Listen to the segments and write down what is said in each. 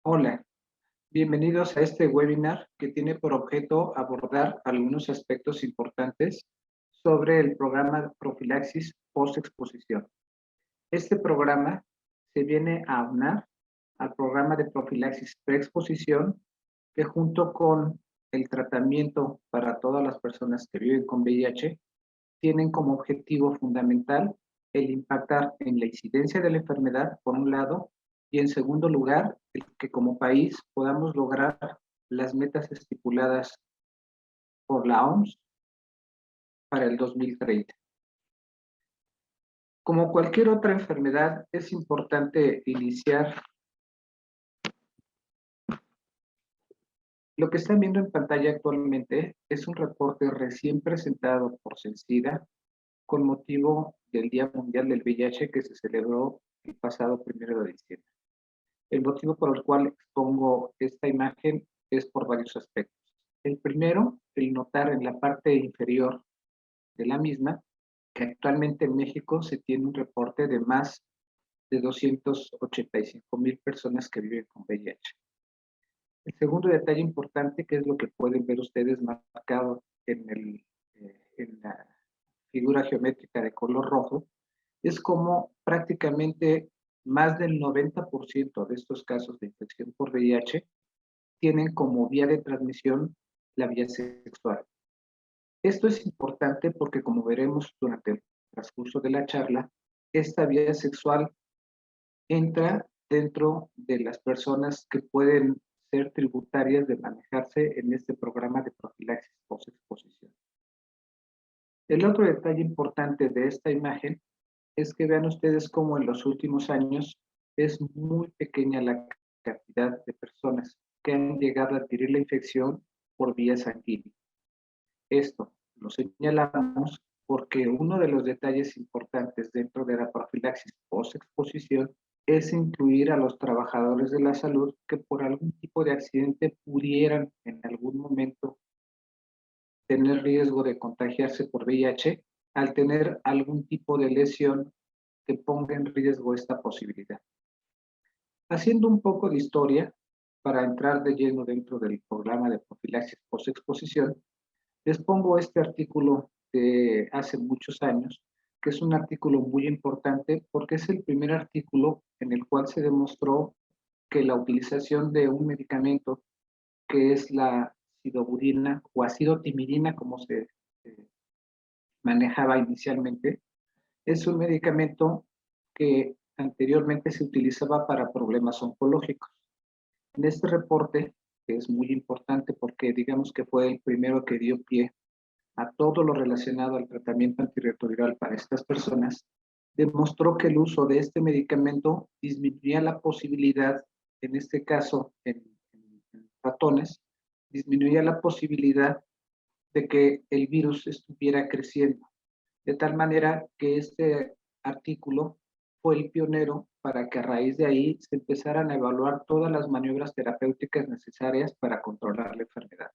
Hola, bienvenidos a este webinar que tiene por objeto abordar algunos aspectos importantes sobre el programa de profilaxis post-exposición. Este programa se viene a aunar al programa de profilaxis pre-exposición que junto con el tratamiento para todas las personas que viven con VIH tienen como objetivo fundamental el impactar en la incidencia de la enfermedad, por un lado, y en segundo lugar, el que como país podamos lograr las metas estipuladas por la OMS para el 2030. Como cualquier otra enfermedad, es importante iniciar. Lo que están viendo en pantalla actualmente es un reporte recién presentado por CENSIDA con motivo del Día Mundial del VIH que se celebró el pasado 1 de diciembre. El motivo por el cual expongo esta imagen es por varios aspectos. El primero, el notar en la parte inferior de la misma que actualmente en México se tiene un reporte de más de 285,000 personas que viven con VIH. El segundo detalle importante, que es lo que pueden ver ustedes marcado en la figura geométrica de color rojo, es como prácticamente más del 90% de estos casos de infección por VIH tienen como vía de transmisión la vía sexual. Esto es importante porque, como veremos durante el transcurso de la charla, esta vía sexual entra dentro de las personas que pueden ser tributarias de manejarse en este programa de profilaxis post-exposición. El otro detalle importante de esta imagen es que vean ustedes cómo en los últimos años es muy pequeña la cantidad de personas que han llegado a adquirir la infección por vía sanguínea. Esto lo señalamos porque uno de los detalles importantes dentro de la profilaxis post-exposición es incluir a los trabajadores de la salud que por algún tipo de accidente pudieran en algún momento tener riesgo de contagiarse por VIH al tener algún tipo de lesión que ponga en riesgo esta posibilidad. Haciendo un poco de historia, para entrar de lleno dentro del programa de profilaxis post-exposición, les pongo este artículo de hace muchos años, que es un artículo muy importante porque es el primer artículo en el cual se demostró que la utilización de un medicamento que es la acidobudina o acidotimidina, como se manejaba inicialmente, es un medicamento que anteriormente se utilizaba para problemas oncológicos. En este reporte, que es muy importante porque digamos que fue el primero que dio pie a todo lo relacionado al tratamiento antirretroviral para estas personas, demostró que el uso de este medicamento disminuía la posibilidad, en este caso en ratones, disminuía la posibilidad de que el virus estuviera creciendo. De tal manera que este artículo fue el pionero para que a raíz de ahí se empezaran a evaluar todas las maniobras terapéuticas necesarias para controlar la enfermedad.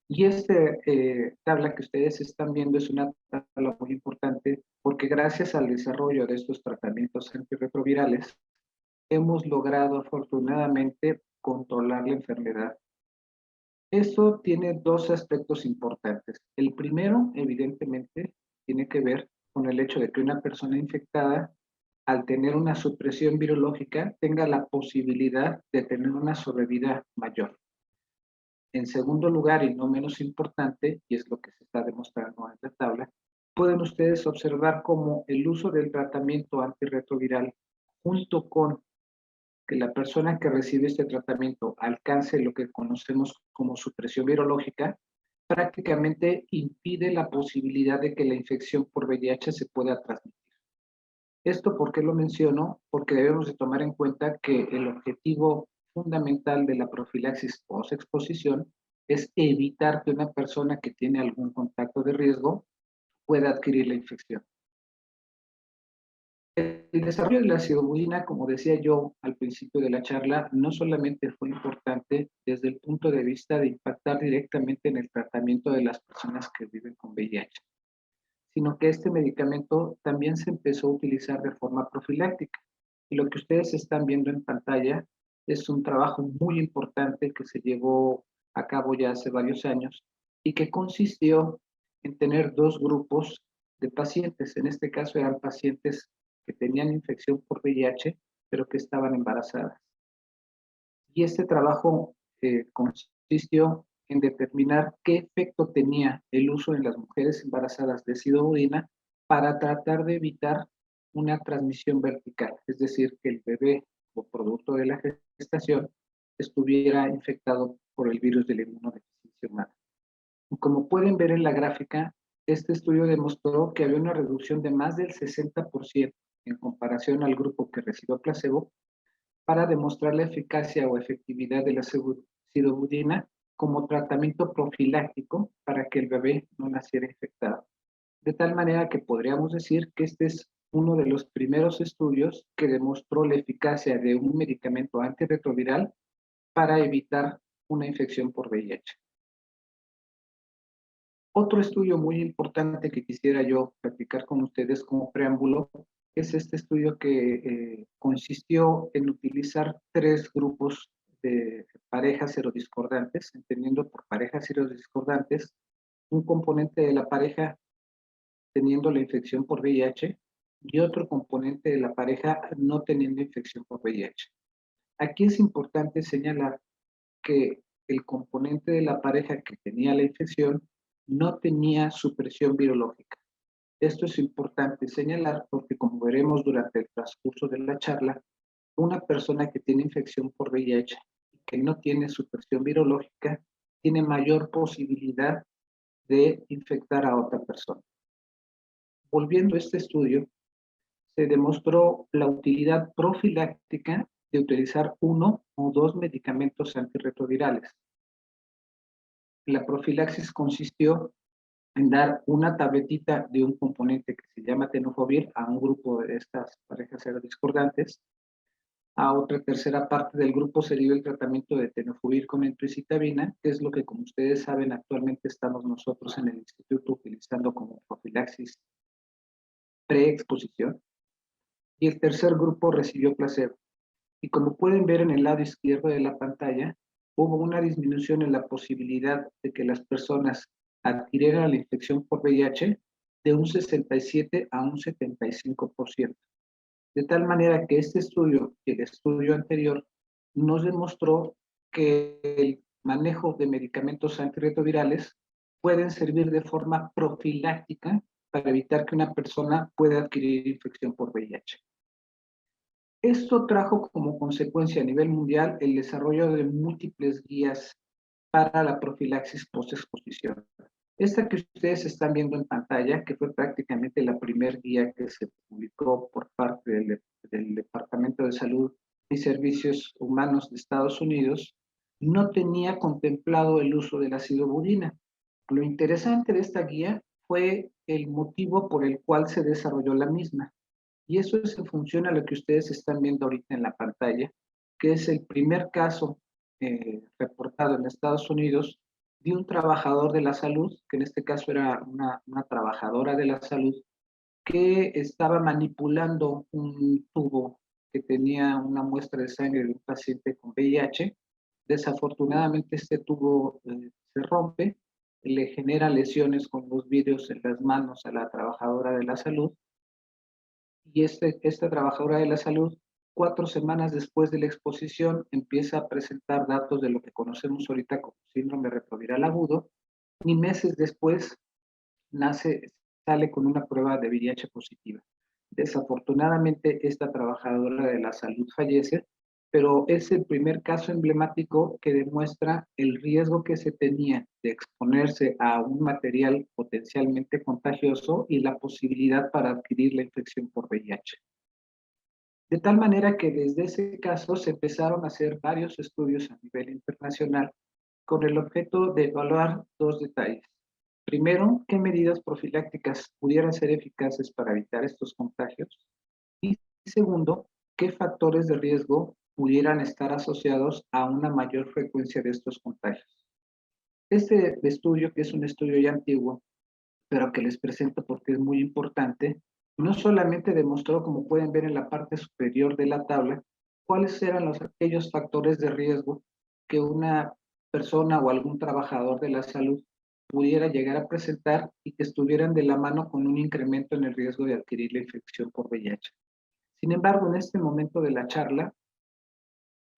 Y esta tabla que ustedes están viendo es una tabla muy importante porque gracias al desarrollo de estos tratamientos antirretrovirales hemos logrado afortunadamente controlar la enfermedad. Esto tiene dos aspectos importantes. El primero, evidentemente, tiene que ver con el hecho de que una persona infectada, al tener una supresión virológica, tenga la posibilidad de tener una sobrevida mayor. En segundo lugar, y no menos importante, y es lo que se está demostrando en la tabla, pueden ustedes observar cómo el uso del tratamiento antirretroviral junto con que la persona que recibe este tratamiento alcance lo que conocemos como supresión virológica, prácticamente impide la posibilidad de que la infección por VIH se pueda transmitir. Esto, ¿por qué lo menciono? Porque debemos de tomar en cuenta que el objetivo fundamental de la profilaxis post-exposición es evitar que una persona que tiene algún contacto de riesgo pueda adquirir la infección. El desarrollo de la ciudadina, como decía yo al principio de la charla, no solamente fue importante desde el punto de vista de impactar directamente en el tratamiento de las personas que viven con VIH, sino que este medicamento también se empezó a utilizar de forma profiláctica. Y lo que ustedes están viendo en pantalla es un trabajo muy importante que se llevó a cabo ya hace varios años y que consistió en tener dos grupos de pacientes. En este caso eran pacientes que tenían infección por VIH, pero que estaban embarazadas. Y este trabajo consistió en determinar qué efecto tenía el uso en las mujeres embarazadas de sidobudina para tratar de evitar una transmisión vertical, es decir, que el bebé o producto de la gestación estuviera infectado por el virus de la inmunodeficiencia humana. Y como pueden ver en la gráfica, este estudio demostró que había una reducción de más del 60% en comparación al grupo que recibió placebo para demostrar la eficacia o efectividad de la sidobudina como tratamiento profiláctico para que el bebé no naciera infectado. De tal manera que podríamos decir que este es uno de los primeros estudios que demostró la eficacia de un medicamento antirretroviral para evitar una infección por VIH. Otro estudio muy importante que quisiera yo platicar con ustedes como preámbulo es este estudio que consistió en utilizar tres grupos de parejas serodiscordantes, entendiendo por parejas serodiscordantes un componente de la pareja teniendo la infección por VIH y otro componente de la pareja no teniendo infección por VIH. Aquí es importante señalar que el componente de la pareja que tenía la infección no tenía supresión virológica. Esto es importante señalar porque, como veremos durante el transcurso de la charla, una persona que tiene infección por VIH y que no tiene supresión virológica tiene mayor posibilidad de infectar a otra persona. Volviendo a este estudio, se demostró la utilidad profiláctica de utilizar uno o dos medicamentos antirretrovirales. La profilaxis consistió en dar una tabletita de un componente que se llama tenofovir a un grupo de estas parejas serodiscordantes. A otra tercera parte del grupo se dio el tratamiento de tenofovir con emtricitabina, que es lo que, como ustedes saben, actualmente estamos nosotros en el instituto utilizando como profilaxis preexposición. Y el tercer grupo recibió placebo. Y como pueden ver en el lado izquierdo de la pantalla, hubo una disminución en la posibilidad de que las personas adquirieran la infección por VIH de un 67 a un 75%. De tal manera que este estudio y el estudio anterior nos demostró que el manejo de medicamentos antirretrovirales pueden servir de forma profiláctica para evitar que una persona pueda adquirir infección por VIH. Esto trajo como consecuencia a nivel mundial el desarrollo de múltiples guías para la profilaxis post-exposición. Esta que ustedes están viendo en pantalla, que fue prácticamente la primera guía que se publicó por parte del Departamento de Salud y Servicios Humanos de Estados Unidos, no tenía contemplado el uso de la sidobudina. Lo interesante de esta guía fue el motivo por el cual se desarrolló la misma. Y eso es en función a lo que ustedes están viendo ahorita en la pantalla, que es el primer caso reportado en Estados Unidos de un trabajador de la salud, que en este caso era una trabajadora de la salud, que estaba manipulando un tubo que tenía una muestra de sangre de un paciente con VIH. Desafortunadamente este tubo se rompe, le genera lesiones con los vidrios en las manos a la trabajadora de la salud y esta trabajadora de la salud, 4 semanas después de la exposición, empieza a presentar datos de lo que conocemos ahorita como síndrome retroviral agudo, y meses después sale con una prueba de VIH positiva. Desafortunadamente, esta trabajadora de la salud fallece pero es el primer caso emblemático que demuestra el riesgo que se tenía de exponerse a un material potencialmente contagioso y la posibilidad para adquirir la infección por VIH. De tal manera que desde ese caso se empezaron a hacer varios estudios a nivel internacional con el objeto de evaluar dos detalles. Primero, qué medidas profilácticas pudieran ser eficaces para evitar estos contagios. Y segundo, qué factores de riesgo pudieran estar asociados a una mayor frecuencia de estos contagios. Este estudio, que es un estudio ya antiguo, pero que les presento porque es muy importante, no solamente demostró, como pueden ver en la parte superior de la tabla, cuáles eran aquellos factores de riesgo que una persona o algún trabajador de la salud pudiera llegar a presentar y que estuvieran de la mano con un incremento en el riesgo de adquirir la infección por VIH. Sin embargo, en este momento de la charla,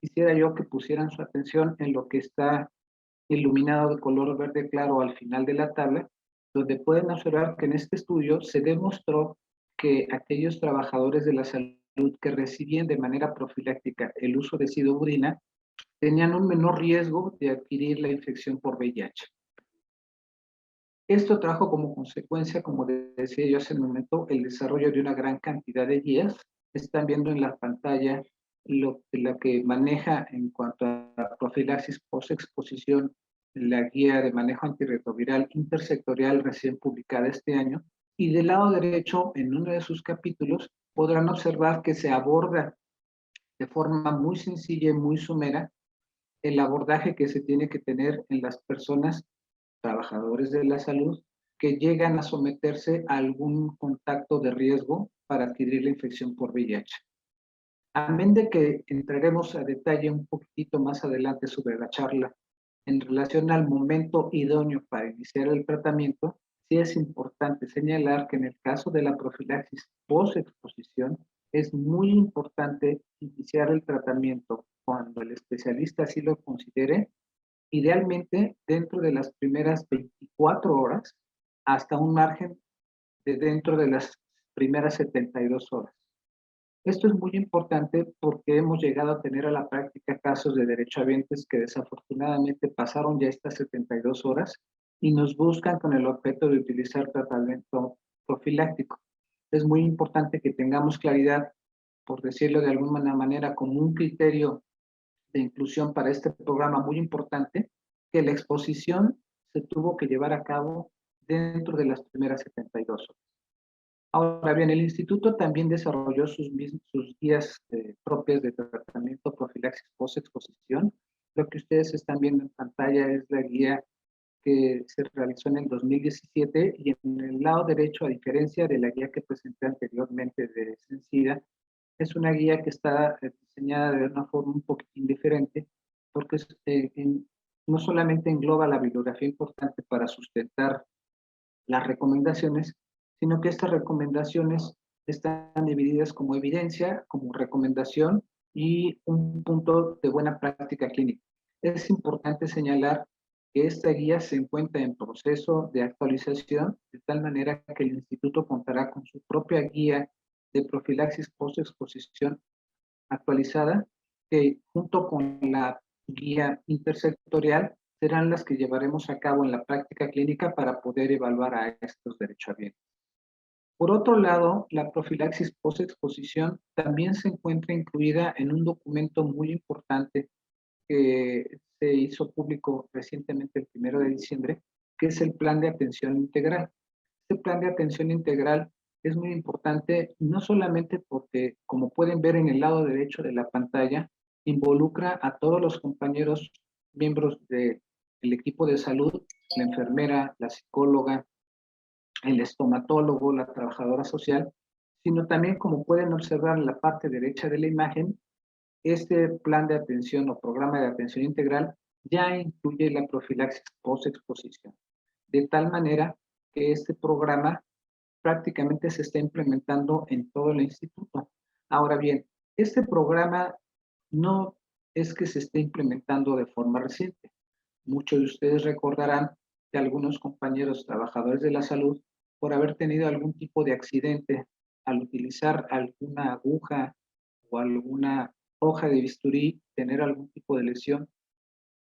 quisiera yo que pusieran su atención en lo que está iluminado de color verde claro al final de la tabla, donde pueden observar que en este estudio se demostró que aquellos trabajadores de la salud que recibían de manera profiláctica el uso de sidoburina tenían un menor riesgo de adquirir la infección por VIH. Esto trajo como consecuencia, como decía yo hace un momento, el desarrollo de una gran cantidad de guías. Están viendo en la pantalla la que maneja en cuanto a profilaxis post-exposición, la guía de manejo antirretroviral intersectorial recién publicada este año. Y del lado derecho, en uno de sus capítulos, podrán observar que se aborda de forma muy sencilla y muy somera el abordaje que se tiene que tener en las personas trabajadores de la salud que llegan a someterse a algún contacto de riesgo para adquirir la infección por VIH. Amén de que entraremos a detalle un poquitito más adelante sobre la charla en relación al momento idóneo para iniciar el tratamiento, sí es importante señalar que en el caso de la profilaxis post-exposición es muy importante iniciar el tratamiento cuando el especialista así lo considere, idealmente dentro de las primeras 24 horas hasta un margen de dentro de las primeras 72 horas. Esto es muy importante porque hemos llegado a tener a la práctica casos de derechohabientes que desafortunadamente pasaron ya estas 72 horas y nos buscan con el objeto de utilizar tratamiento profiláctico. Es muy importante que tengamos claridad, por decirlo de alguna manera, como un criterio de inclusión para este programa muy importante, que la exposición se tuvo que llevar a cabo dentro de las primeras 72 horas. Ahora bien, el instituto también desarrolló sus guías propias de tratamiento profilaxis post-exposición. Lo que ustedes están viendo en pantalla es la guía que se realizó en el 2017 y en el lado derecho, a diferencia de la guía que presenté anteriormente de Sencida, es una guía que está diseñada de una forma un poquitín diferente porque no solamente engloba la bibliografía importante para sustentar las recomendaciones, sino que estas recomendaciones están divididas como evidencia, como recomendación y un punto de buena práctica clínica. Es importante señalar que esta guía se encuentra en proceso de actualización, de tal manera que el instituto contará con su propia guía de profilaxis post-exposición actualizada, que junto con la guía intersectorial serán las que llevaremos a cabo en la práctica clínica para poder evaluar a estos derechohabientes. Por otro lado, la profilaxis post-exposición también se encuentra incluida en un documento muy importante que se hizo público recientemente el 1 de diciembre, que es el Plan de Atención Integral. Este Plan de Atención Integral es muy importante, no solamente porque, como pueden ver en el lado derecho de la pantalla, involucra a todos los compañeros miembros del equipo de salud, la enfermera, la psicóloga, el estomatólogo, la trabajadora social, sino también, como pueden observar en la parte derecha de la imagen, este plan de atención o programa de atención integral ya incluye la profilaxis post-exposición, de tal manera que este programa prácticamente se está implementando en todo el instituto. Ahora bien, este programa no es que se esté implementando de forma reciente. Muchos de ustedes recordarán que algunos compañeros trabajadores de la salud, por haber tenido algún tipo de accidente al utilizar alguna aguja o alguna hoja de bisturí, tener algún tipo de lesión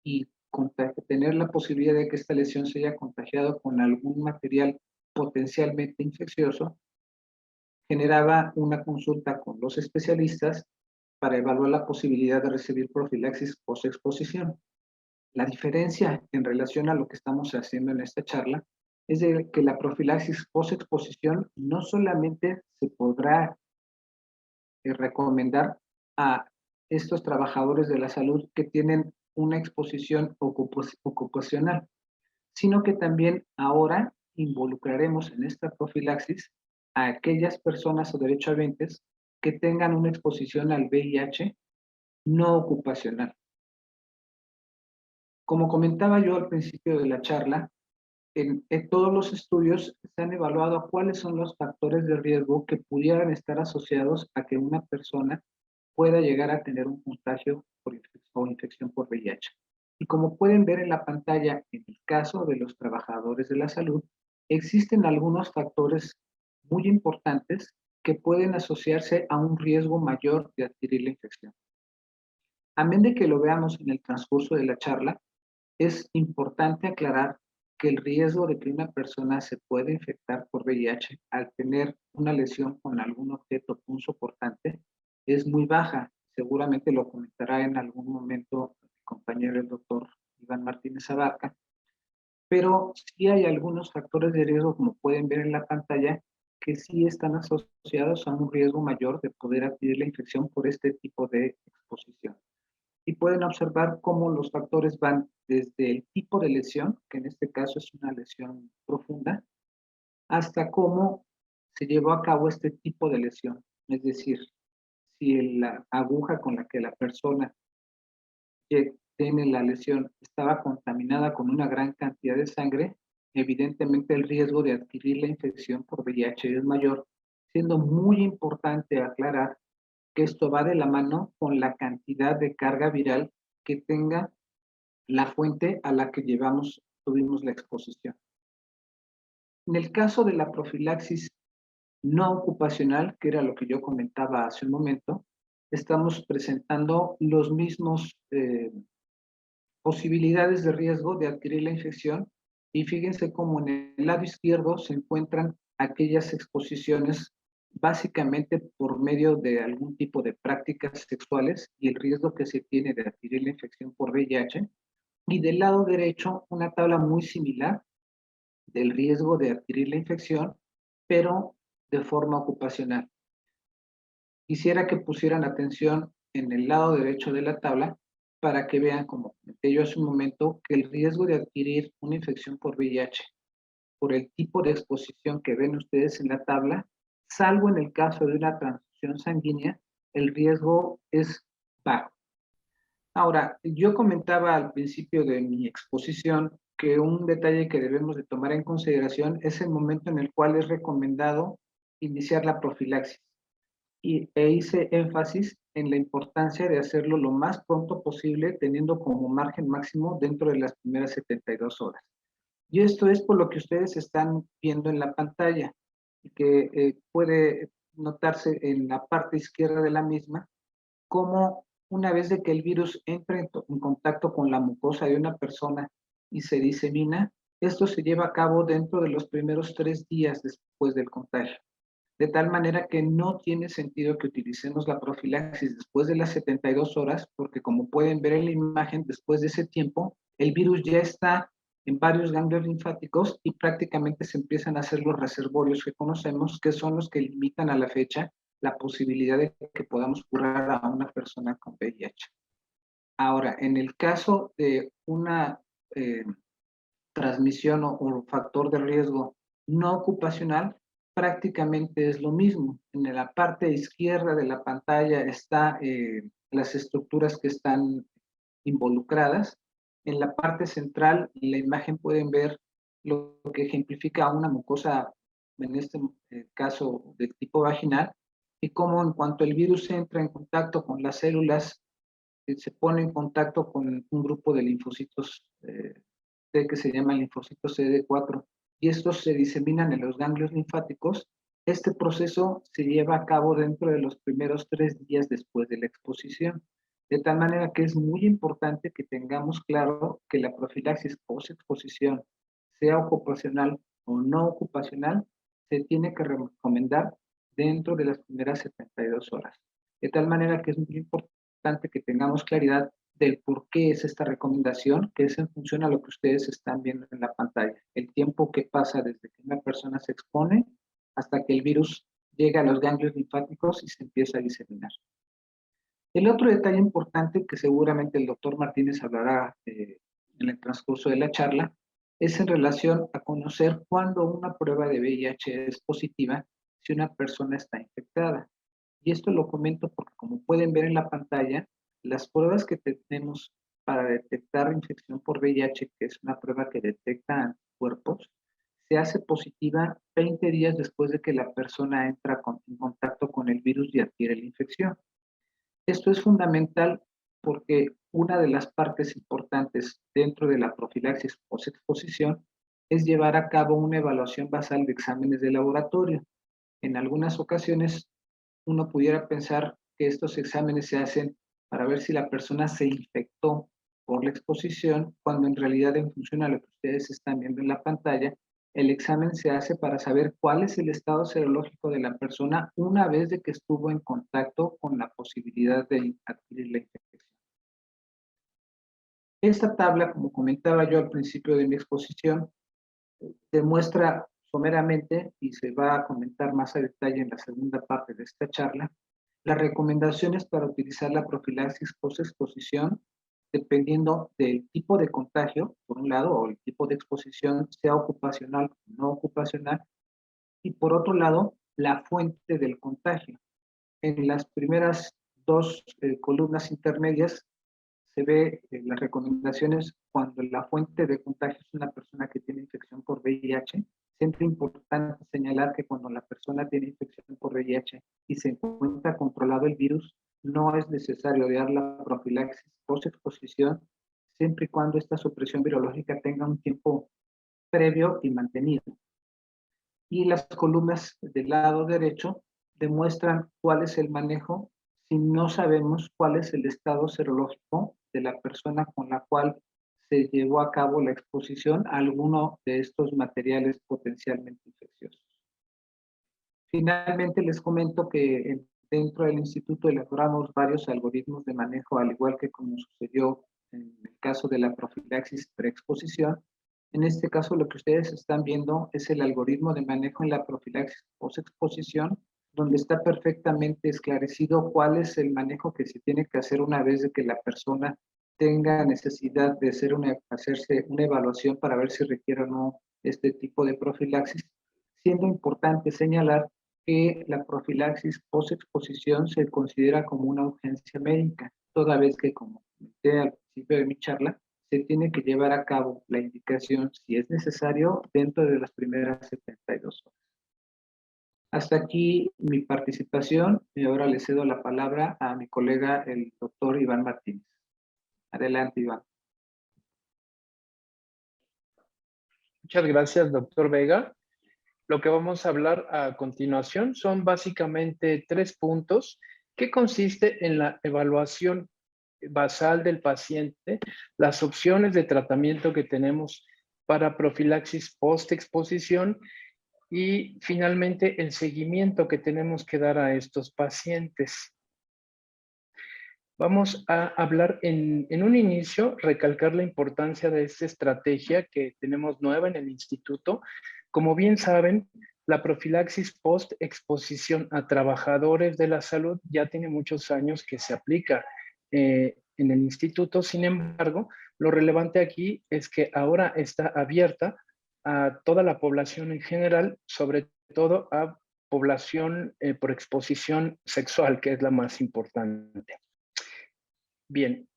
y tener la posibilidad de que esta lesión se haya contagiado con algún material potencialmente infeccioso, generaba una consulta con los especialistas para evaluar la posibilidad de recibir profilaxis post-exposición. La diferencia en relación a lo que estamos haciendo en esta charla es de que la profilaxis post-exposición no solamente se podrá recomendar a estos trabajadores de la salud que tienen una exposición ocupacional, sino que también ahora involucraremos en esta profilaxis a aquellas personas o derechohabientes que tengan una exposición al VIH no ocupacional. Como comentaba yo al principio de la charla, en todos los estudios se han evaluado cuáles son los factores de riesgo que pudieran estar asociados a que una persona pueda llegar a tener un contagio o infección por VIH. Y como pueden ver en la pantalla, en el caso de los trabajadores de la salud, existen algunos factores muy importantes que pueden asociarse a un riesgo mayor de adquirir la infección. A menos de que lo veamos en el transcurso de la charla, es importante aclarar que el riesgo de que una persona se pueda infectar por VIH al tener una lesión con algún objeto punzocortante es muy baja. Seguramente lo comentará en algún momento mi compañero el doctor Iván Martínez Abarca, pero sí hay algunos factores de riesgo, como pueden ver en la pantalla, que sí están asociados a un riesgo mayor de poder adquirir la infección por este tipo de exposición. Y pueden observar cómo los factores van desde el tipo de lesión, que en este caso es una lesión profunda, hasta cómo se llevó a cabo este tipo de lesión. Es decir, si la aguja con la que la persona que tiene la lesión estaba contaminada con una gran cantidad de sangre, evidentemente el riesgo de adquirir la infección por VIH es mayor, siendo muy importante aclarar que esto va de la mano con la cantidad de carga viral que tenga la fuente a la que tuvimos la exposición. En el caso de la profilaxis no ocupacional, que era lo que yo comentaba hace un momento, estamos presentando los mismos posibilidades de riesgo de adquirir la infección y fíjense cómo en el lado izquierdo se encuentran aquellas exposiciones básicamente por medio de algún tipo de prácticas sexuales y el riesgo que se tiene de adquirir la infección por VIH. Y del lado derecho, una tabla muy similar del riesgo de adquirir la infección, pero de forma ocupacional. Quisiera que pusieran atención en el lado derecho de la tabla para que vean, como comenté yo hace un momento, que el riesgo de adquirir una infección por VIH, por el tipo de exposición que ven ustedes en la tabla, salvo en el caso de una transfusión sanguínea, el riesgo es bajo. Ahora, yo comentaba al principio de mi exposición que un detalle que debemos de tomar en consideración es el momento en el cual es recomendado iniciar la profilaxis. E hice énfasis en la importancia de hacerlo lo más pronto posible, teniendo como margen máximo dentro de las primeras 72 horas. Y esto es por lo que ustedes están viendo en la pantalla y que puede notarse en la parte izquierda de la misma, cómo una vez de que el virus entra en contacto con la mucosa de una persona y se disemina, esto se lleva a cabo dentro de los primeros 3 días después del contagio. De tal manera que no tiene sentido que utilicemos la profilaxis después de las 72 horas, porque como pueden ver en la imagen, después de ese tiempo, el virus ya está en varios ganglios linfáticos y prácticamente se empiezan a hacer los reservorios que conocemos, que son los que limitan a la fecha la posibilidad de que podamos curar a una persona con VIH. Ahora, en el caso de una transmisión o factor de riesgo no ocupacional, prácticamente es lo mismo. En la parte izquierda de la pantalla están las estructuras que están involucradas. En la parte central, en la imagen pueden ver lo que ejemplifica una mucosa, en este caso de tipo vaginal, y cómo en cuanto el virus entra en contacto con las células, se pone en contacto con un grupo de linfocitos T que se llama linfocitos CD4, y estos se diseminan en los ganglios linfáticos Este proceso se lleva a cabo dentro de los primeros 3 días después de la exposición, de tal manera que es muy importante que tengamos claro que la profilaxis post-exposición, sea ocupacional o no ocupacional, se tiene que recomendar dentro de las primeras 72 horas. De tal manera que es muy importante que tengamos claridad del por qué es esta recomendación, que es en función a lo que ustedes están viendo en la pantalla. El tiempo que pasa desde que una persona se expone hasta que el virus llega a los ganglios linfáticos y se empieza a diseminar. El otro detalle importante que seguramente el doctor Martínez hablará en el transcurso de la charla es en relación a conocer cuándo una prueba de VIH es positiva si una persona está infectada. Y esto lo comento porque, como pueden ver en la pantalla, las pruebas que tenemos para detectar infección por VIH, que es una prueba que detecta anticuerpos, se hace positiva 20 días después de que la persona entra en contacto con el virus y adquiere la infección. Esto es fundamental porque una de las partes importantes dentro de la profilaxis post-exposición es llevar a cabo una evaluación basal de exámenes de laboratorio. En algunas ocasiones uno pudiera pensar que estos exámenes se hacen para ver si la persona se infectó por la exposición, cuando en realidad, en función a lo que ustedes están viendo en la pantalla, el examen se hace para saber cuál es el estado serológico de la persona una vez de que estuvo en contacto con la posibilidad de adquirir la infección. Esta tabla, como comentaba yo al principio de mi exposición, demuestra someramente, y se va a comentar más a detalle en la segunda parte de esta charla, las recomendaciones para utilizar la profilaxis post-exposición dependiendo del tipo de contagio, por un lado, o el tipo de exposición, sea ocupacional o no ocupacional, y por otro lado, la fuente del contagio. En las primeras dos columnas intermedias se ve las recomendaciones cuando la fuente de contagio es una persona que tiene infección por VIH. Siempre es importante señalar que cuando la persona tiene infección por VIH y se encuentra controlado el virus, no es necesario dar la profilaxis post-exposición, siempre y cuando esta supresión virológica tenga un tiempo previo y mantenido. Y las columnas del lado derecho demuestran cuál es el manejo si no sabemos cuál es el estado serológico de la persona con la cual se llevó a cabo la exposición a alguno de estos materiales potencialmente infecciosos. Finalmente les comento que dentro del instituto elaboramos varios algoritmos de manejo, al igual que como sucedió en el caso de la profilaxis preexposición. En este caso, lo que ustedes están viendo es el algoritmo de manejo en la profilaxis postexposición, donde está perfectamente esclarecido cuál es el manejo que se tiene que hacer una vez de que la persona tenga necesidad de hacerse una evaluación para ver si requiere o no este tipo de profilaxis, siendo importante señalar que la profilaxis post-exposición se considera como una urgencia médica, toda vez que, como comenté al principio de mi charla, se tiene que llevar a cabo la indicación, si es necesario, dentro de las primeras 72 horas. Hasta aquí mi participación y ahora le cedo la palabra a mi colega, el doctor Iván Martínez. Adelante, Iván. Muchas gracias, doctor Vega. Lo que vamos a hablar a continuación son básicamente 3 puntos que consiste en la evaluación basal del paciente, las opciones de tratamiento que tenemos para profilaxis post-exposición y finalmente el seguimiento que tenemos que dar a estos pacientes. Vamos a hablar en un inicio, recalcar la importancia de esta estrategia que tenemos nueva en el instituto. Como bien saben, la profilaxis post-exposición a trabajadores de la salud ya tiene muchos años que se aplica en el instituto. Sin embargo, lo relevante aquí es que ahora está abierta a toda la población en general, sobre todo a población por exposición sexual, que es la más importante. Bien,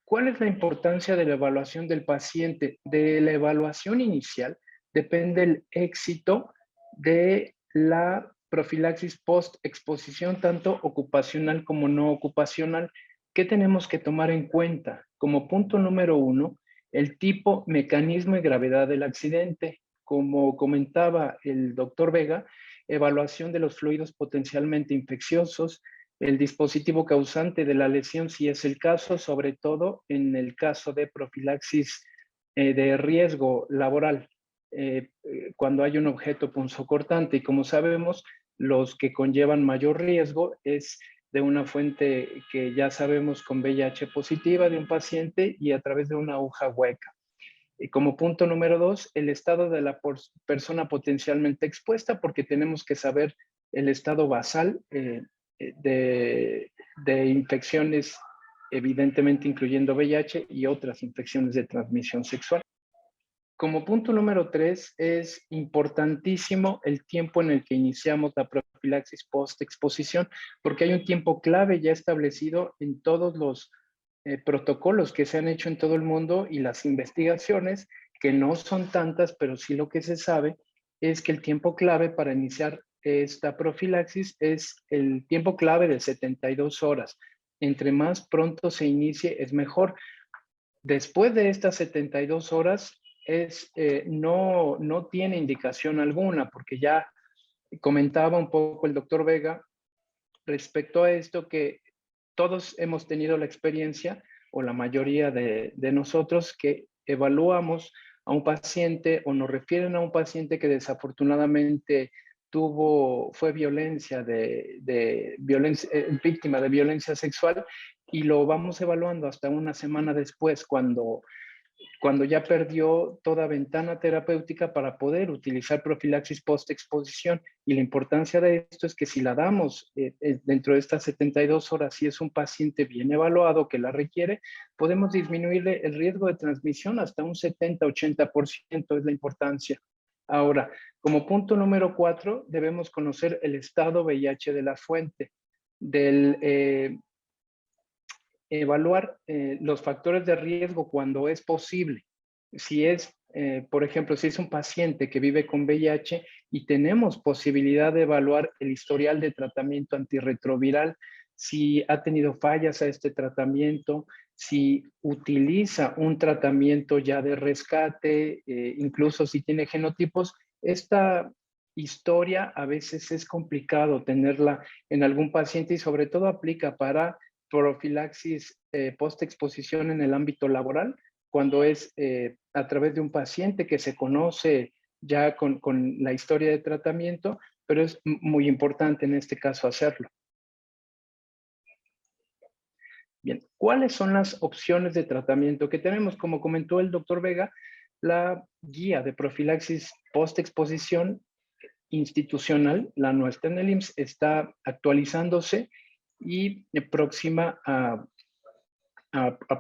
¿cuál es la importancia de la evaluación del paciente? De la evaluación inicial depende el éxito de la profilaxis post-exposición, tanto ocupacional como no ocupacional. ¿Qué tenemos que tomar en cuenta? Como punto número 1, el tipo, mecanismo y gravedad del accidente. Como comentaba el doctor Vega, evaluación de los fluidos potencialmente infecciosos, el dispositivo causante de la lesión, si es el caso, sobre todo en el caso de profilaxis de riesgo laboral, cuando hay un objeto punzocortante. Y como sabemos, los que conllevan mayor riesgo es de una fuente que ya sabemos con VIH positiva de un paciente y a través de una aguja hueca. Y como punto número 2, el estado de la persona potencialmente expuesta, porque tenemos que saber el estado basal de infecciones, evidentemente incluyendo VIH y otras infecciones de transmisión sexual. Como punto número 3, es importantísimo el tiempo en el que iniciamos la profilaxis post-exposición, porque hay un tiempo clave ya establecido en todos los protocolos que se han hecho en todo el mundo y las investigaciones, que no son tantas, pero sí lo que se sabe es que el tiempo clave para iniciar esta profilaxis es el tiempo clave de 72 horas. Entre más pronto se inicie, es mejor. Después de estas 72 horas, no tiene indicación alguna, porque ya comentaba un poco el doctor Vega respecto a esto, que todos hemos tenido la experiencia, o la mayoría de nosotros, que evaluamos a un paciente o nos refieren a un paciente que desafortunadamente fue víctima de violencia sexual, y lo vamos evaluando hasta una semana después, cuando ya perdió toda ventana terapéutica para poder utilizar profilaxis post-exposición. Y la importancia de esto es que si la damos dentro de estas 72 horas, si es un paciente bien evaluado que la requiere, podemos disminuirle el riesgo de transmisión hasta un 70-80%, es la importancia. Ahora, como punto número 4, debemos conocer el estado VIH de la fuente, evaluar los factores de riesgo cuando es posible. Si es, por ejemplo, si es un paciente que vive con VIH y tenemos posibilidad de evaluar el historial de tratamiento antirretroviral, si ha tenido fallas a este tratamiento, si utiliza un tratamiento ya de rescate, incluso si tiene genotipos, esta historia a veces es complicado tenerla en algún paciente y sobre todo aplica para profilaxis post-exposición en el ámbito laboral, cuando es a través de un paciente que se conoce ya con la historia de tratamiento, pero es muy importante en este caso hacerlo. Bien, ¿cuáles son las opciones de tratamiento que tenemos? Como comentó el doctor Vega, la guía de profilaxis post-exposición institucional, la nuestra en el IMSS, está actualizándose y próxima a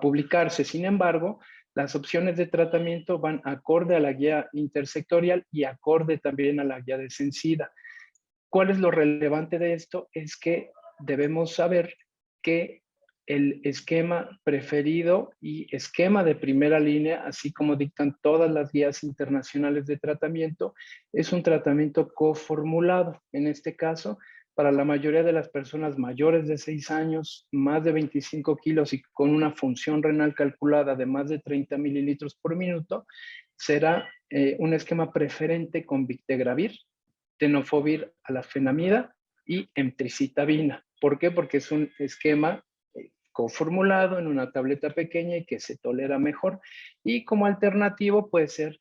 publicarse. Sin embargo, las opciones de tratamiento van acorde a la guía intersectorial y acorde también a la guía de SENSIDA. ¿Cuál es lo relevante de esto? Es que debemos saber que el esquema preferido y esquema de primera línea, así como dictan todas las guías internacionales de tratamiento, es un tratamiento coformulado. En este caso, para la mayoría de las personas mayores de 6 años, más de 25 kilos y con una función renal calculada de más de 30 mililitros por minuto, será un esquema preferente con Bictegravir, tenofovir alafenamida y emtricitabina. ¿Por qué? Porque es un esquema coformulado en una tableta pequeña y que se tolera mejor. Y como alternativo puede ser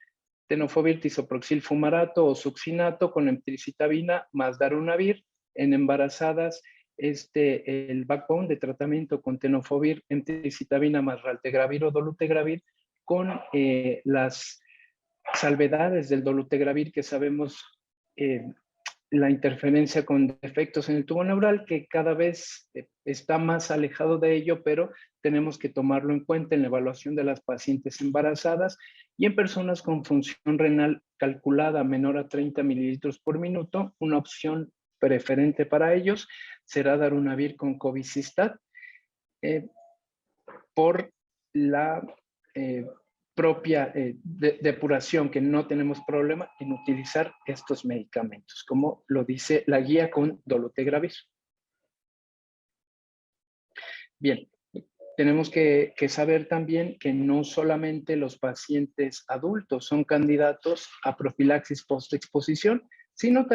tenofovir tisoproxil fumarato o succinato con emtricitabina más darunavir. En embarazadas, el backbone de tratamiento con tenofovir, emtricitabina más raltegravir o dolutegravir, con las salvedades del dolutegravir, que sabemos la interferencia con defectos en el tubo neural, que cada vez está más alejado de ello, pero tenemos que tomarlo en cuenta en la evaluación de las pacientes embarazadas y en personas con función renal calculada menor a 30 mililitros por minuto. Una opción preferente para ellos será darunavir con cobicistat por la propia depuración, que no tenemos problema en utilizar estos medicamentos, como lo dice la guía con dolutegravir. Bien, tenemos que saber también que no solamente los pacientes adultos son candidatos a profilaxis post-exposición, sino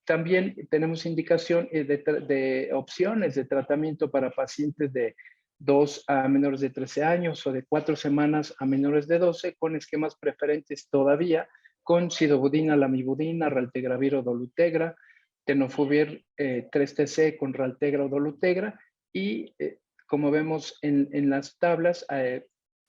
también tenemos indicación de opciones de tratamiento para pacientes de 2 a menores de 13 años o de 4 semanas a menores de 12, con esquemas preferentes todavía, con sidobudina, lamivudina, raltegravir o dolutegra, tenofovir 3-TC con raltegra o dolutegra, y como vemos en las tablas,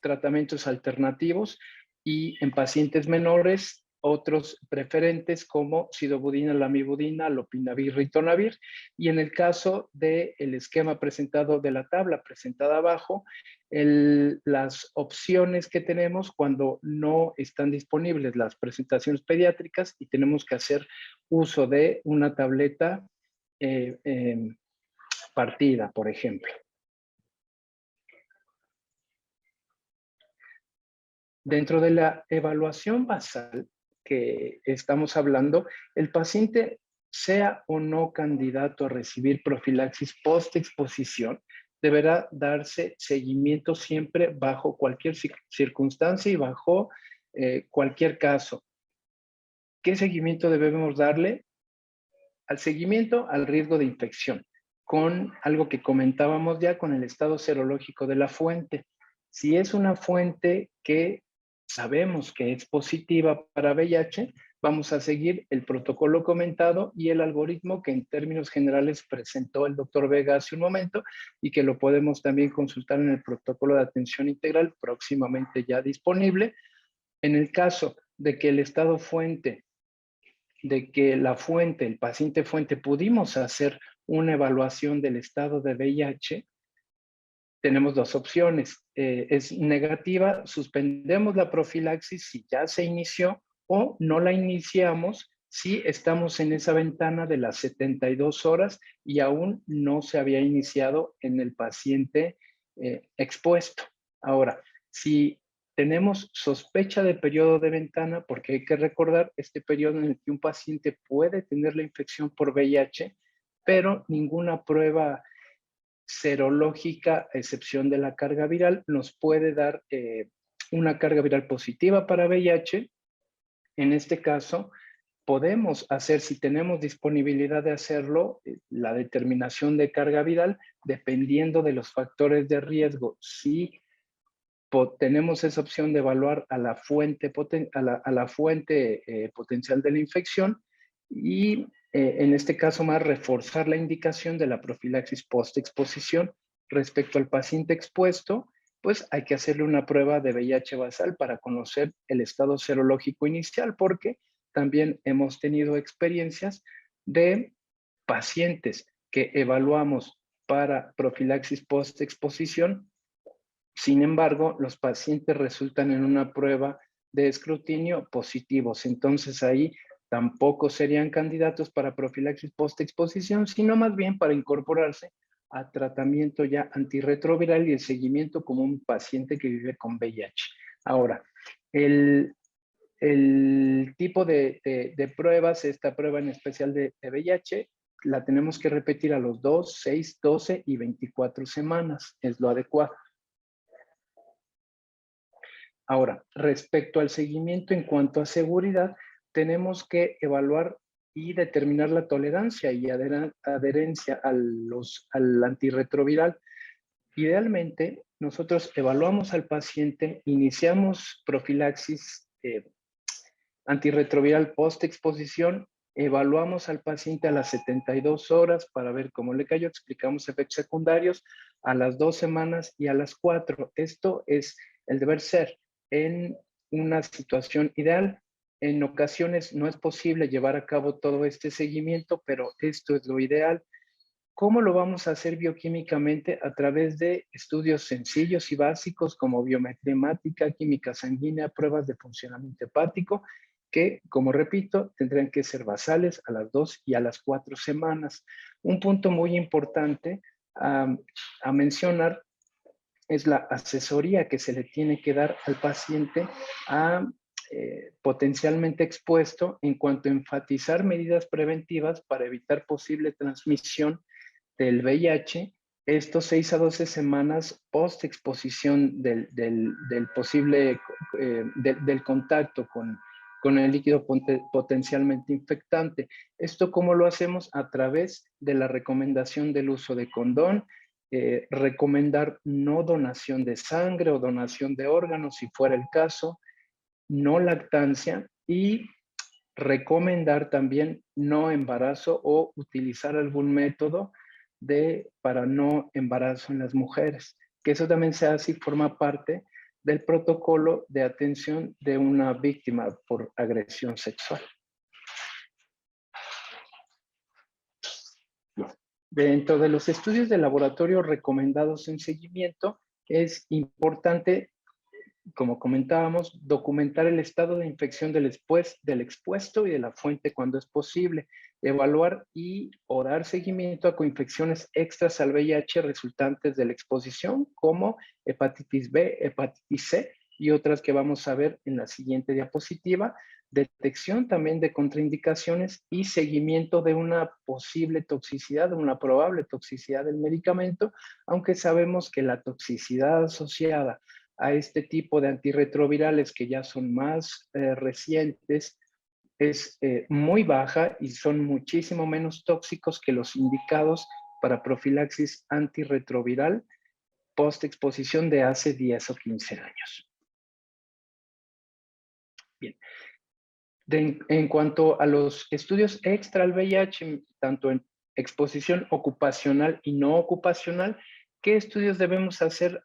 tratamientos alternativos, y en pacientes menores, otros preferentes como sidobudina, lamivudina, lopinavir, ritonavir. Y en el caso del esquema presentado de la tabla presentada abajo, las opciones que tenemos cuando no están disponibles las presentaciones pediátricas y tenemos que hacer uso de una tableta partida, por ejemplo. Dentro de la evaluación basal que estamos hablando, el paciente, sea o no candidato a recibir profilaxis post-exposición, deberá darse seguimiento siempre bajo cualquier circunstancia y bajo cualquier caso. ¿Qué seguimiento debemos darle? Al seguimiento al riesgo de infección, con algo que comentábamos ya, con el estado serológico de la fuente. Si es una fuente que sabemos que es positiva para VIH, vamos a seguir el protocolo comentado y el algoritmo que en términos generales presentó el doctor Vega hace un momento y que lo podemos también consultar en el protocolo de atención integral próximamente ya disponible. En el caso de que el estado fuente, de que la fuente, el paciente fuente, pudimos hacer una evaluación del estado de VIH, tenemos dos opciones. Es negativa, suspendemos la profilaxis si ya se inició, o no la iniciamos si estamos en esa ventana de las 72 horas y aún no se había iniciado en el paciente expuesto. Ahora, si tenemos sospecha de periodo de ventana, porque hay que recordar este periodo en el que un paciente puede tener la infección por VIH, pero ninguna prueba serológica, a excepción de la carga viral, nos puede dar una carga viral positiva para VIH. En este caso, podemos hacer, si tenemos disponibilidad de hacerlo, la determinación de carga viral, dependiendo de los factores de riesgo. Si tenemos esa opción de evaluar a la fuente, potencial de la infección, y en este caso más reforzar la indicación de la profilaxis post-exposición respecto al paciente expuesto, pues hay que hacerle una prueba de VIH basal para conocer el estado serológico inicial, porque también hemos tenido experiencias de pacientes que evaluamos para profilaxis post-exposición. Sin embargo, los pacientes resultan en una prueba de escrutinio positivos. Entonces ahí tampoco serían candidatos para profilaxis post-exposición, sino más bien para incorporarse a tratamiento ya antirretroviral y el seguimiento como un paciente que vive con VIH. Ahora, el tipo de pruebas, esta prueba en especial de VIH, la tenemos que repetir a los 2, 6, 12 y 24 semanas. Es lo adecuado. Ahora, respecto al seguimiento en cuanto a seguridad, tenemos que evaluar y determinar la tolerancia y adherencia al antirretroviral. Idealmente, nosotros evaluamos al paciente, iniciamos profilaxis antirretroviral post-exposición, evaluamos al paciente a las 72 horas para ver cómo le cayó, explicamos efectos secundarios a las 2 semanas y a las 4. Esto es el deber ser en una situación ideal. En ocasiones no es posible llevar a cabo todo este seguimiento, pero esto es lo ideal. ¿Cómo lo vamos a hacer bioquímicamente? A través de estudios sencillos y básicos como biometría hemática, química sanguínea, pruebas de funcionamiento hepático, que, como repito, tendrán que ser basales a las 2 y a las 4 semanas. Un punto muy importante a mencionar es la asesoría que se le tiene que dar al paciente potencialmente expuesto en cuanto a enfatizar medidas preventivas para evitar posible transmisión del VIH, estos 6 a 12 semanas post exposición del posible, del contacto con el líquido potencialmente infectante. ¿Esto cómo lo hacemos? A través de la recomendación del uso de condón, recomendar no donación de sangre o donación de órganos si fuera el caso, no lactancia y recomendar también no embarazo o utilizar algún método para no embarazo en las mujeres, que eso también se hace y forma parte del protocolo de atención de una víctima por agresión sexual. Dentro de los estudios de laboratorio recomendados en seguimiento, es importante, como comentábamos, documentar el estado de infección del expuesto y de la fuente cuando es posible, evaluar o dar seguimiento a coinfecciones extras al VIH resultantes de la exposición, como hepatitis B, hepatitis C y otras que vamos a ver en la siguiente diapositiva, detección también de contraindicaciones y seguimiento de una posible toxicidad, de una probable toxicidad del medicamento, aunque sabemos que la toxicidad asociada a este tipo de antirretrovirales que ya son más recientes es muy baja y son muchísimo menos tóxicos que los indicados para profilaxis antirretroviral post-exposición de hace 10 o 15 años. Bien. En cuanto a los estudios extra al VIH, tanto en exposición ocupacional y no ocupacional, ¿qué estudios debemos hacer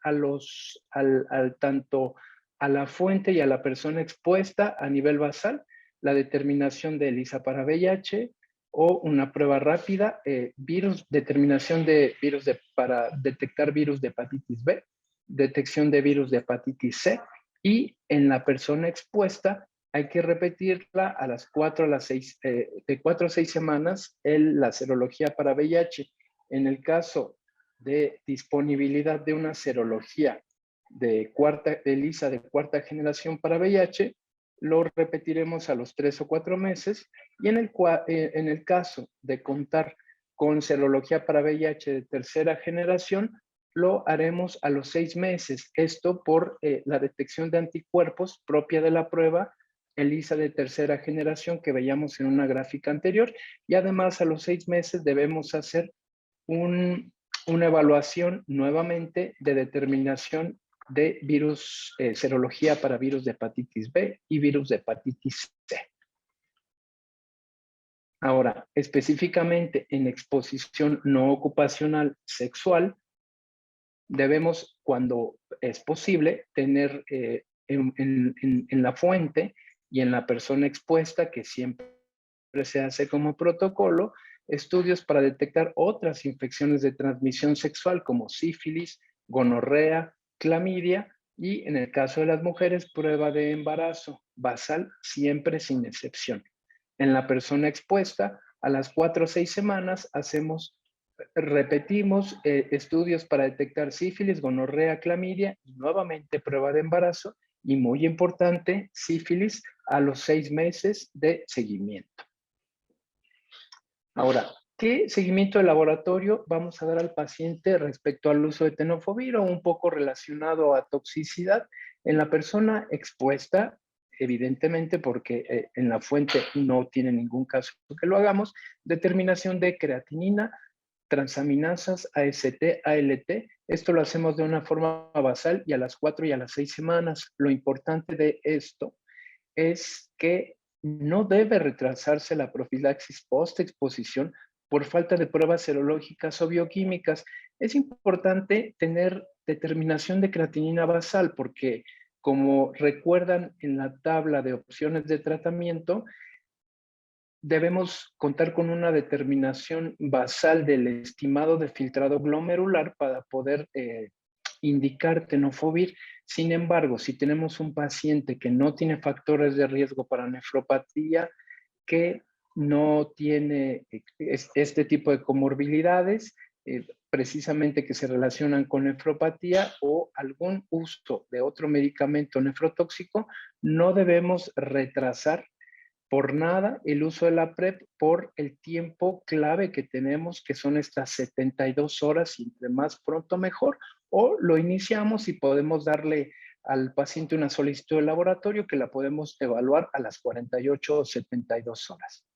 tanto a la fuente y a la persona expuesta a nivel basal? La determinación de ELISA para VIH o una prueba rápida, determinación de virus para detectar virus de hepatitis B, detección de virus de hepatitis C, y en la persona expuesta hay que repetirla a las 4 a las 6, de 4 a 6 semanas la serología para VIH. En el caso de disponibilidad de una serología de ELISA de cuarta generación para VIH, lo repetiremos a los 3 o 4 meses, y en el caso de contar con serología para VIH de tercera generación, lo haremos a los 6 meses. Esto por la detección de anticuerpos propia de la prueba ELISA de tercera generación que veíamos en una gráfica anterior, y además a los 6 meses debemos hacer una evaluación nuevamente de determinación de virus, serología para virus de hepatitis B y virus de hepatitis C. Ahora, específicamente en exposición no ocupacional sexual, debemos, cuando es posible, tener en la fuente y en la persona expuesta, que siempre se hace como protocolo, estudios para detectar otras infecciones de transmisión sexual como sífilis, gonorrea, clamidia y, en el caso de las mujeres, prueba de embarazo basal, siempre sin excepción. En la persona expuesta, a las 4 o 6 semanas repetimos estudios para detectar sífilis, gonorrea, clamidia y nuevamente prueba de embarazo, y muy importante, sífilis a los 6 meses de seguimiento. Ahora, ¿qué seguimiento de laboratorio vamos a dar al paciente respecto al uso de tenofovir, o un poco relacionado a toxicidad? En la persona expuesta, evidentemente, porque en la fuente no tiene ningún caso que lo hagamos, determinación de creatinina, transaminasas, AST, ALT. Esto lo hacemos de una forma basal y a las 4 y a las 6 semanas. Lo importante de esto es que no debe retrasarse la profilaxis post-exposición por falta de pruebas serológicas o bioquímicas. Es importante tener determinación de creatinina basal porque, como recuerdan en la tabla de opciones de tratamiento, debemos contar con una determinación basal del estimado de filtrado glomerular para poder indicar tenofovir. Sin embargo, si tenemos un paciente que no tiene factores de riesgo para nefropatía, que no tiene este tipo de comorbilidades, precisamente que se relacionan con nefropatía o algún uso de otro medicamento nefrotóxico, no debemos retrasar por nada el uso de la PrEP por el tiempo clave que tenemos, que son estas 72 horas, y entre más pronto mejor, o lo iniciamos y podemos darle al paciente una solicitud de laboratorio que la podemos evaluar a las 48 o 72 horas.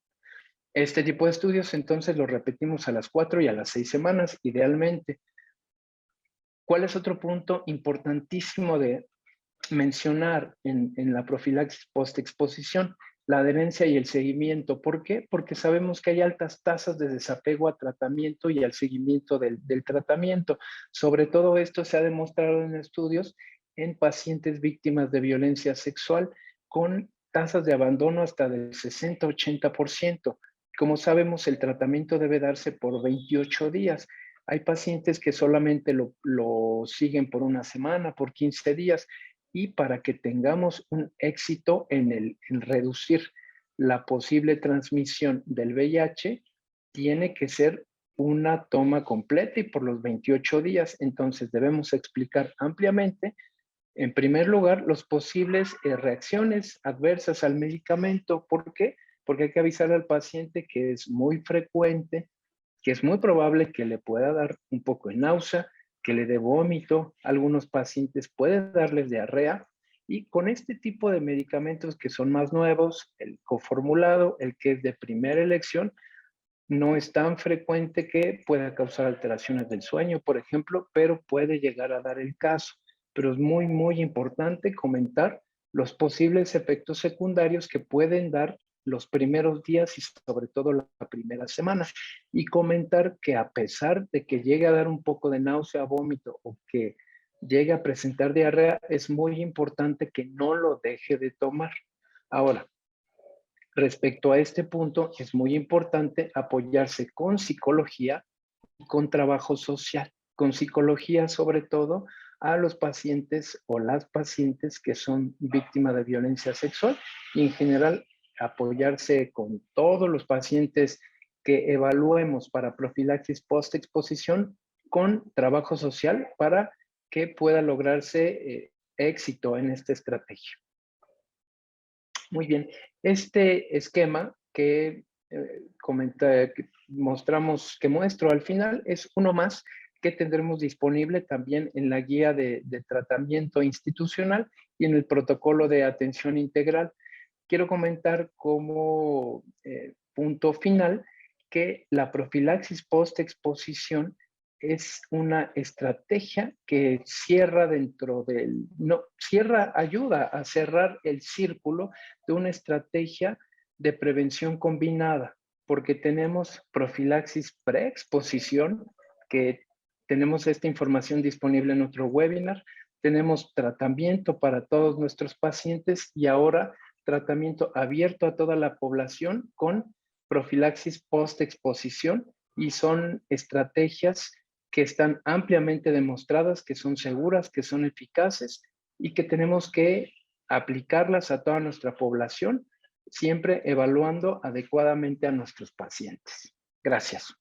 Este tipo de estudios entonces lo repetimos a las 4 y a las 6 semanas, idealmente. ¿Cuál es otro punto importantísimo de mencionar en la profilaxis post-exposición? La adherencia y el seguimiento. ¿Por qué? Porque sabemos que hay altas tasas de desapego a tratamiento y al seguimiento del tratamiento. Sobre todo esto se ha demostrado en estudios en pacientes víctimas de violencia sexual con tasas de abandono hasta del 60-80%. Como sabemos, el tratamiento debe darse por 28 días. Hay pacientes que solamente lo siguen por una semana, por 15 días, y para que tengamos un éxito en reducir la posible transmisión del VIH, tiene que ser una toma completa y por los 28 días. Entonces debemos explicar ampliamente, en primer lugar, los posibles reacciones adversas al medicamento. ¿Por qué? Porque hay que avisar al paciente que es muy frecuente, que es muy probable que le pueda dar un poco de náusea, que le dé vómito, algunos pacientes pueden darles diarrea, y con este tipo de medicamentos que son más nuevos, el coformulado, el que es de primera elección, no es tan frecuente que pueda causar alteraciones del sueño, por ejemplo, pero puede llegar a dar el caso. Pero es muy, muy importante comentar los posibles efectos secundarios que pueden dar los primeros días y sobre todo la primera semana. Y comentar que a pesar de que llegue a dar un poco de náusea, vómito o que llegue a presentar diarrea, es muy importante que no lo deje de tomar. Ahora, respecto a este punto, es muy importante apoyarse con psicología y con trabajo social. Con psicología, sobre todo, a los pacientes o las pacientes que son víctimas de violencia sexual y en general apoyarse con todos los pacientes que evaluemos para profilaxis post-exposición con trabajo social para que pueda lograrse éxito en esta estrategia. Muy bien, este esquema que muestro al final es uno más que tendremos disponible también en la guía de tratamiento institucional y en el protocolo de atención integral. Quiero comentar como punto final que la profilaxis post-exposición es una estrategia que ayuda a cerrar el círculo de una estrategia de prevención combinada, porque tenemos profilaxis preexposición, que tenemos esta información disponible en otro webinar, tenemos tratamiento para todos nuestros pacientes y ahora tratamiento abierto a toda la población con profilaxis post-exposición, y son estrategias que están ampliamente demostradas, que son seguras, que son eficaces y que tenemos que aplicarlas a toda nuestra población, siempre evaluando adecuadamente a nuestros pacientes. Gracias.